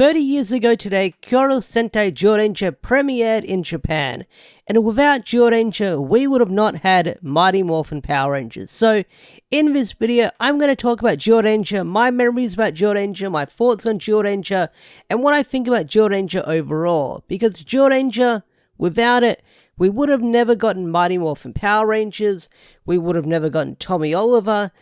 30 years ago today, Kyōryū Sentai Zyuranger premiered in Japan, and without Zyuranger, we would have not had Mighty Morphin Power Rangers. So, in this video, I'm going to talk about Zyuranger, my memories about Zyuranger, my thoughts on Zyuranger, and what I think about Zyuranger overall. Because Zyuranger, without it, we would have never gotten Mighty Morphin Power Rangers, we would have never gotten Tommy Oliver.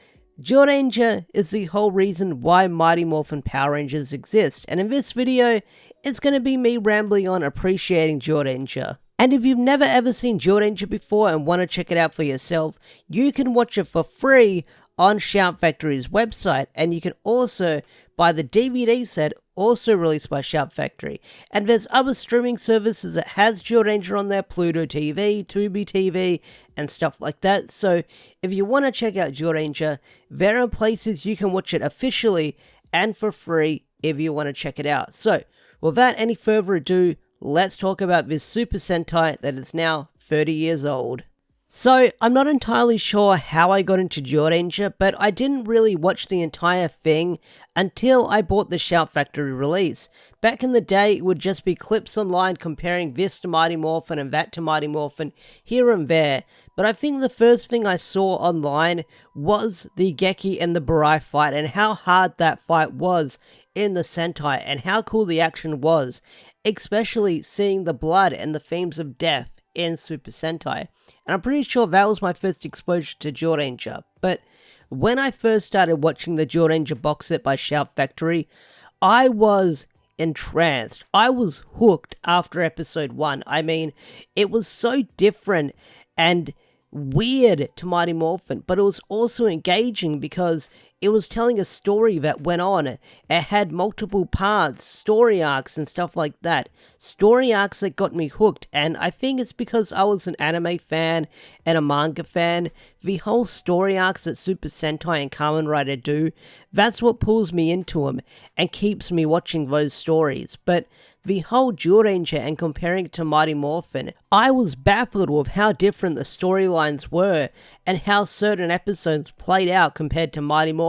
Zyuranger is the whole reason why Mighty Morphin Power Rangers exist, and in this video, it's going to be me rambling on appreciating Zyuranger. And if you've never ever seen Zyuranger before and want to check it out for yourself, you can watch it for free on Shout Factory's website, and you can also buy the DVD set also released by Shout Factory. And there's other streaming services that has Zyuranger on there, Pluto TV, Tubi TV, and stuff like that. So if you want to check out Zyuranger, there are places you can watch it officially and for free if you want to check it out. So without any further ado, let's talk about this Super Sentai that is now 30 years old. So, I'm not entirely sure how I got into Zyuranger, but I didn't really watch the entire thing until I bought the Shout Factory release. Back in the day, it would just be clips online comparing this to Mighty Morphin and that to Mighty Morphin, here and there. But I think the first thing I saw online was the Geki and the Burai fight, and how hard that fight was in the Sentai, and how cool the action was, especially seeing the blood and the themes of death in Super Sentai. And I'm pretty sure that was my first exposure to Zyuranger. But when I first started watching the Zyuranger box set by Shout Factory, I was entranced. I was hooked after episode 1. I mean, it was so different and weird to Mighty Morphin, but it was also engaging because it was telling a story that went on. It had multiple parts, story arcs and stuff like that. Story arcs that got me hooked, and I think it's because I was an anime fan and a manga fan. The whole story arcs that Super Sentai and Kamen Rider do, that's what pulls me into them and keeps me watching those stories. But the whole Zyuranger and comparing it to Mighty Morphin, I was baffled with how different the storylines were and how certain episodes played out compared to Mighty Morphin,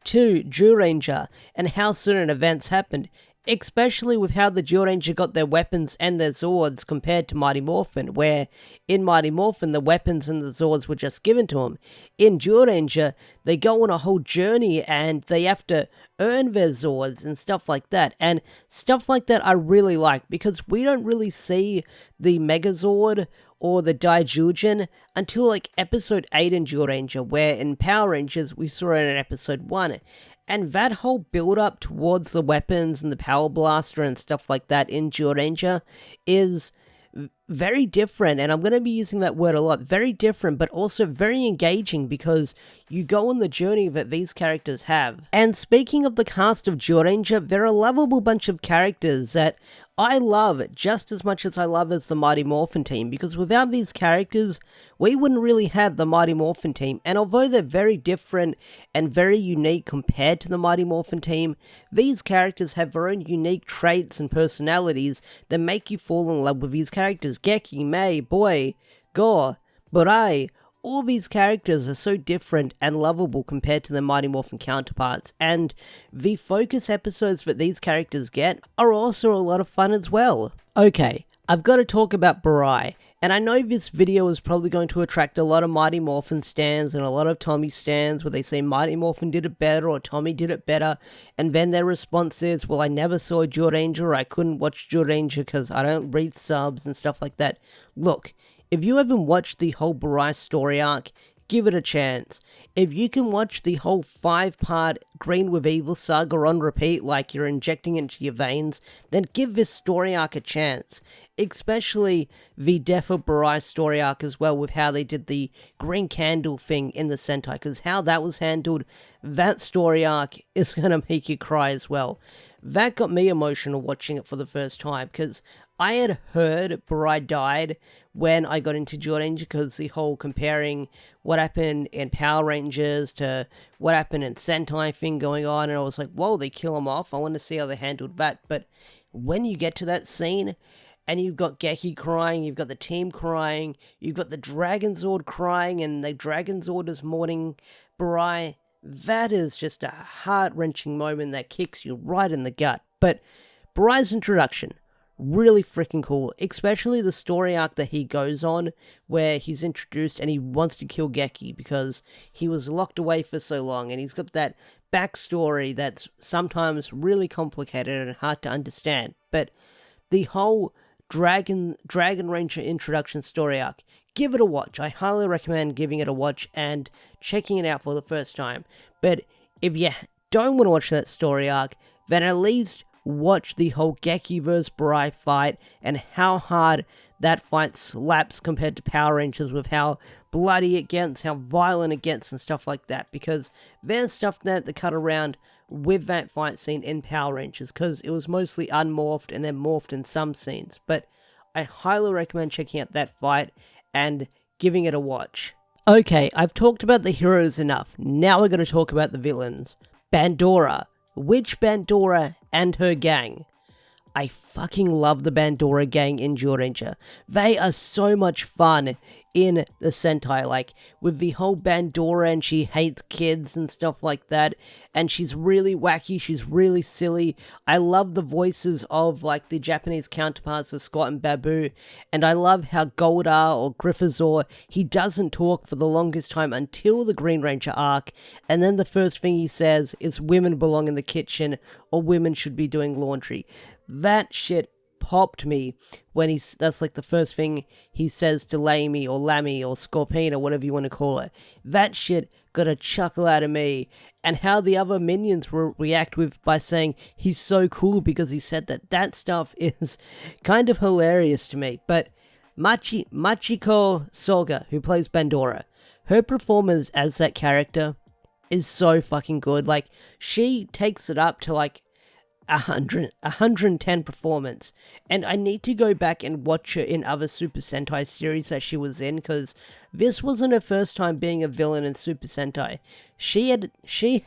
to Zyuranger, and how certain events happened, especially with how the Zyuranger got their weapons and their Zords compared to Mighty Morphin, where in Mighty Morphin the weapons and the Zords were just given to them. In Zyuranger, they go on a whole journey and they have to earn their Zords and stuff like that. And stuff like that I really like, because we don't really see the Megazord or the Daijujin until like episode 8 in Zyuranger, where in Power Rangers we saw it in episode 1. And that whole build-up towards the weapons and the Power Blaster and stuff like that in Zyuranger is very different, and I'm going to be using that word a lot. Very different, but also very engaging, because you go on the journey that these characters have. And speaking of the cast of Zyuranger, they're a lovable bunch of characters that I love just as much as I love as the Mighty Morphin team, because without these characters, we wouldn't really have the Mighty Morphin team. And although they're very different and very unique compared to the Mighty Morphin team, these characters have their own unique traits and personalities that make you fall in love with these characters. Geki, Mei, Boy, Gore, Burai, all these characters are so different and lovable compared to their Mighty Morphin counterparts, and the focus episodes that these characters get are also a lot of fun as well. Okay, I've got to talk about Burai, and I know this video is probably going to attract a lot of Mighty Morphin stans and a lot of Tommy stans where they say Mighty Morphin did it better or Tommy did it better, and then their response is, well, I never saw Zyuranger, or I couldn't watch Zyuranger because I don't read subs and stuff like that. Look, if you haven't watched the whole Burai story arc, give it a chance. If you can watch the whole 5-part Green with Evil saga on repeat like you're injecting into your veins, then give this story arc a chance. Especially the Death of Burai story arc as well, with how they did the green candle thing in the Sentai, because how that was handled, that story arc is going to make you cry as well. That got me emotional watching it for the first time, because I had heard Burai died when I got into Zyuranger, because the whole comparing what happened in Power Rangers to what happened in Sentai thing going on, and I was like, whoa, they kill him off, I want to see how they handled that. But when you get to that scene, and you've got Geki crying, you've got the team crying, you've got the Dragon Zord crying, and the Dragon Zord is mourning Burai, that is just a heart-wrenching moment that kicks you right in the gut. But Barai's introduction, really freaking cool, especially the story arc that he goes on, where he's introduced and he wants to kill Geki because he was locked away for so long, and he's got that backstory that's sometimes really complicated and hard to understand. But the whole Dragon Ranger introduction story arc, give it a watch. I highly recommend giving it a watch and checking it out for the first time. But if you don't want to watch that story arc, then at least watch the whole Geki vs. Barai fight and how hard that fight slaps compared to Power Rangers, with how bloody it gets, how violent it gets and stuff like that, because there's stuff that they cut around with that fight scene in Power Rangers, because it was mostly unmorphed and then morphed in some scenes. But I highly recommend checking out that fight and giving it a watch. Okay, I've talked about the heroes enough. Now we're going to talk about the villains. Bandora. Witch Bandora and her gang. I fucking love the Bandora gang in Zyuranger. They are so much fun in the Sentai, like with the whole Bandora and she hates kids and stuff like that, and she's really wacky, she's really silly. I love the voices of like the Japanese counterparts of Scott and Babu, and I love how Goldar or Gryffazor, he doesn't talk for the longest time until the Green Ranger arc, and then the first thing he says is women belong in the kitchen or women should be doing laundry. That shit popped me when that's like the first thing he says to Lamy or Lammy or Scorpion or whatever you want to call it. That shit got a chuckle out of me. And how the other minions react by saying he's so cool because he said that. That stuff is kind of hilarious to me. But Machiko Soga, who plays Bandora, her performance as that character is so fucking good. Like, she takes it up to like 110 performance, and I need to go back and watch her in other Super Sentai series that she was in, because this wasn't her first time being a villain in Super Sentai. She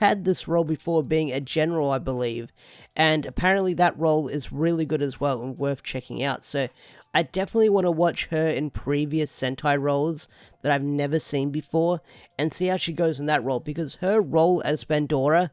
had this role before being a general, I believe, and apparently that role is really good as well and worth checking out. So I definitely want to watch her in previous Sentai roles that I've never seen before and see how she goes in that role, because her role as Bandora,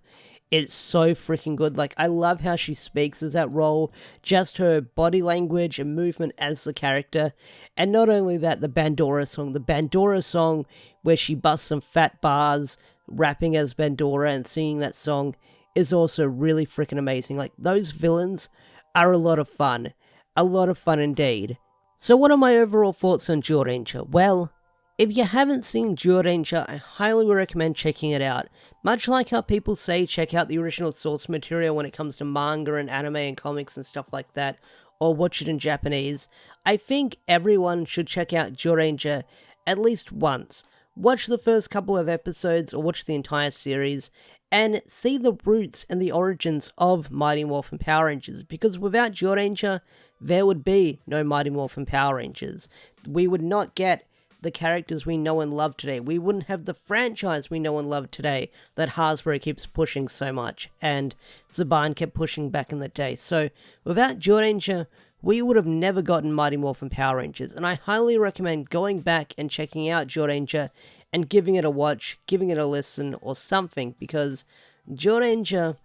it's so freaking good. Like, I love how she speaks as that role, just her body language and movement as the character. And not only that, the Bandora song where she busts some fat bars rapping as Bandora and singing that song is also really freaking amazing. Like, those villains are a lot of fun indeed. So what are my overall thoughts on Zyuranger? Well, if you haven't seen Zyuranger, I highly recommend checking it out. Much like how people say check out the original source material when it comes to manga and anime and comics and stuff like that, or watch it in Japanese, I think everyone should check out Zyuranger at least once. Watch the first couple of episodes or watch the entire series and see the roots and the origins of Mighty Morphin Power Rangers, because without Zyuranger, there would be no Mighty Morphin Power Rangers. We would not get the characters we know and love today. We wouldn't have the franchise we know and love today that Hasbro keeps pushing so much, and Saban kept pushing back in the day. So without Zyuranger, we would have never gotten Mighty Morphin Power Rangers, and I highly recommend going back and checking out Zyuranger and giving it a watch, giving it a listen, or something, because Zyuranger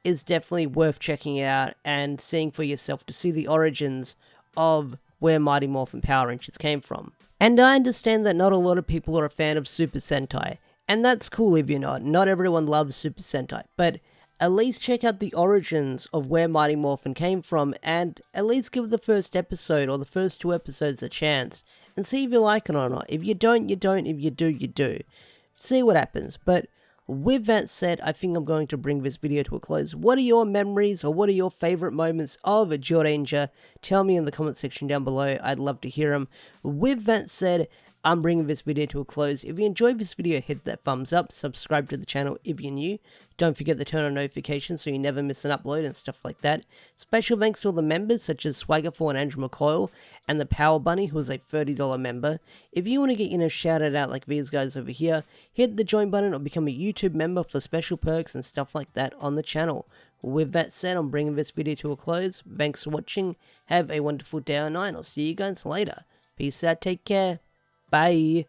is definitely worth checking out and seeing for yourself to see the origins of where Mighty Morphin Power Rangers came from. And I understand that not a lot of people are a fan of Super Sentai, and that's cool if you're not. Not everyone loves Super Sentai, but at least check out the origins of where Mighty Morphin came from, and at least give the first episode or the first 2 episodes a chance, and see if you like it or not. If you don't, you don't. If you do, you do. See what happens. But with that said, I think I'm going to bring this video to a close. What are your memories or what are your favorite moments of Zyuranger? Tell me in the comment section down below. I'd love to hear them. With that said, I'm bringing this video to a close. If you enjoyed this video, hit that thumbs up, subscribe to the channel if you're new. Don't forget to turn on notifications so you never miss an upload and stuff like that. Special thanks to all the members such as Swagger4 and Andrew McCoyle, and the Power Bunny, who is a $30 member. If you want to get shouted out like these guys over here, hit the join button or become a YouTube member for special perks and stuff like that on the channel. With that said, I'm bringing this video to a close. Thanks for watching. Have a wonderful day or night. I'll see you guys later. Peace out. Take care. Bye.